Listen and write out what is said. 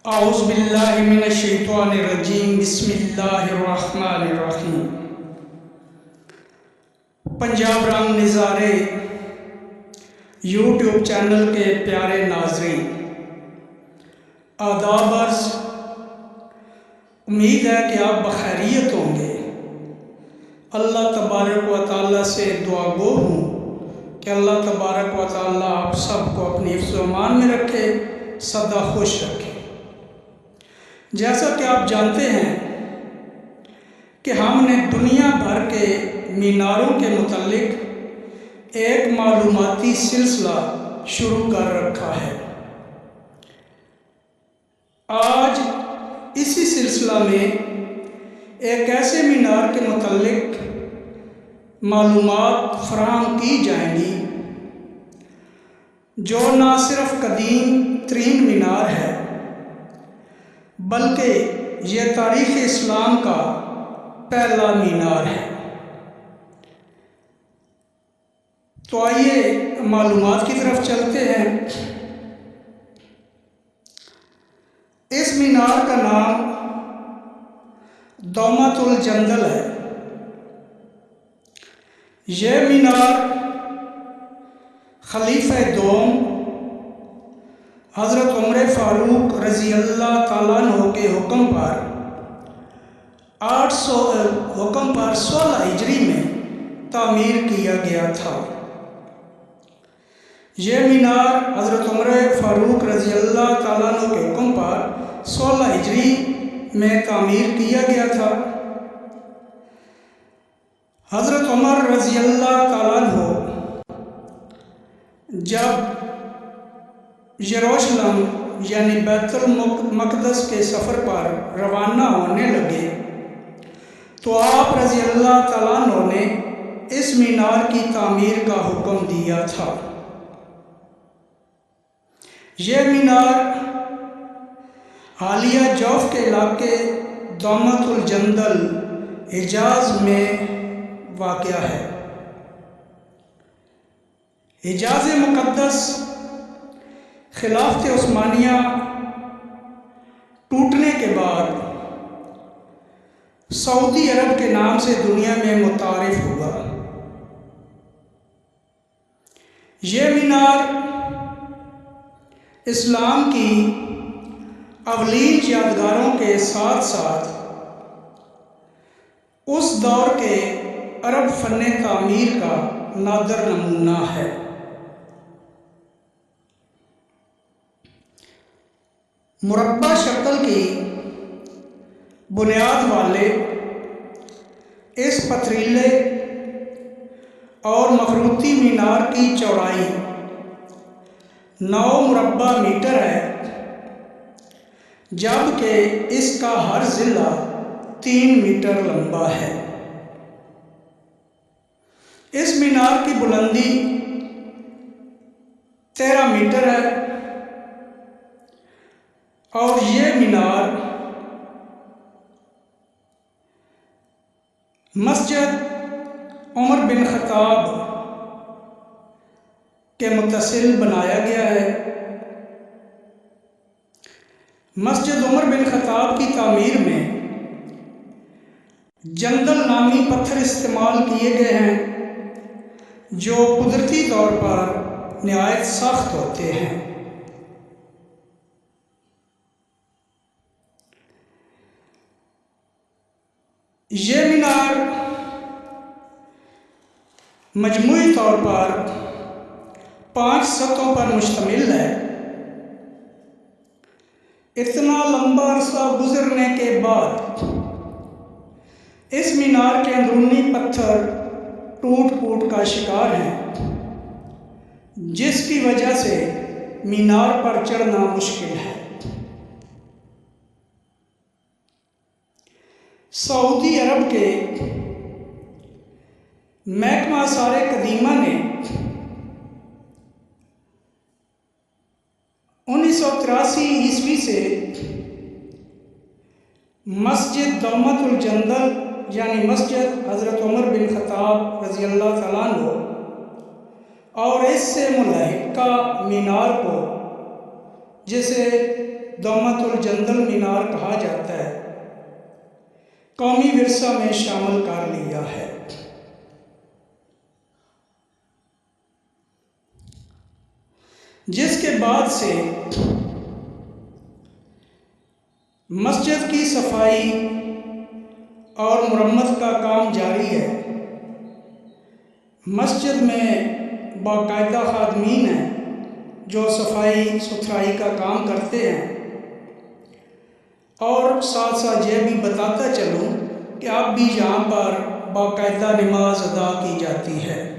औज़ु बिल्लाहि मिनश्शैतानिर्रजीम बिस्मिल्लाहिर्रहमानिर्रहीम। पंजाब रंग नज़ारे यूट्यूब चैनल के प्यारे नाज़रीन, आदाब अर्ज़। उम्मीद है कि आप बखैरियत होंगे। अल्लाह तबारक व तआला से दुआ गो हूँ कि अल्लाह तबारक व तआला आप सबको अपनी हिफ्ज़ व अमान में रखे, सदा खुश रखे। जैसा कि आप जानते हैं कि हमने दुनिया भर के मीनारों के मुतल्लिक एक मालूमाती सिलसिला शुरू कर रखा है। आज इसी सिलसिला में एक ऐसे मीनार के मुतल्लिक मालूमात फराहम की जाएंगी जो ना सिर्फ कदीम तरीन मीनार है बल्कि ये तारीख़ इस्लाम का पहला मीनार है। तो आइए मालूमात की तरफ चलते हैं। इस मीनार का नाम दौमतुल जंदल है। यह मीनार खलीफा दोम हज़रत उमर फ़ारूक रज़ी अल्लाह ताला अन्हु के हुक्म पर 16 हिजरी में तामीर किया गया था। यह मीनार हज़रत उमर फ़ारूक रज़ी अल्लाह ताला अन्हु के हुक्म पर 16 हिजरी में तामीर किया गया था। हज़रत उमर रज़ी अल्लाह ताला अन्हु जब यरूशलेम यानी बैतुल मक़दस के सफ़र पर रवाना होने लगे तो आप रज़ी अल्लाह ताला अन्हु ने इस मीनार की तामीर का हुक्म दिया था। यह मीनार हालिया जौफ के इलाके दौमतुल जंदल हिजाज में वाक़या है। हिजाज मुक़द्दस खिलाफत उस्मानिया टूटने के बाद सऊदी अरब के नाम से दुनिया में मुतारिफ हुआ। यह मीनार इस्लाम की अवलीन यादगारों के साथ साथ उस दौर के अरब फ़न तामीर का नादर नमूना है। मुरब्बा शक्ल की बुनियाद वाले इस पथरीले और मखरूती मीनार की चौड़ाई 9 मुरब्बा मीटर है, जबकि इसका हर ज़िला 3 मीटर लंबा है। इस मीनार की बुलंदी 13 मीटर है और ये मीनार मस्जिद उमर बिन ख़त्ताब के मुत्तसिल बनाया गया है। मस्जिद उमर बिन ख़त्ताब की तामीर में जंदल नामी पत्थर इस्तेमाल किए गए हैं जो कुदरती तौर पर निहायत सख्त होते हैं। यह मीनार मजमूई तौर पर 5 सतहों पर मुश्तमिल है। इतना लंबा अरसा गुजरने के बाद इस मीनार के अंदरूनी पत्थर टूट फूट का शिकार हैं, जिसकी वजह से मीनार पर चढ़ना मुश्किल है। सऊदी अरब के महकमा आसारे कदीमा ने 1983 ईस्वी से मस्जिद दौमतुल जंदल यानी मस्जिद हज़रत उमर बिन ख़त्ताब रज़ी अल्लाह तआला अन्हु और इससे मुल्हिका मीनार को जिसे दौमतुल जंदल मीनार कहा जाता है, कौमी विरसा में शामिल कर लिया है। जिसके बाद से मस्जिद की सफाई और मुरम्मत का काम जारी है। मस्जिद में बाकायदा खादमीन हैं जो सफाई सुथराई का काम करते हैं। और साथ साथ ये भी बताता चलूँ कि अब भी यहाँ पर बाकायदा नमाज अदा की जाती है।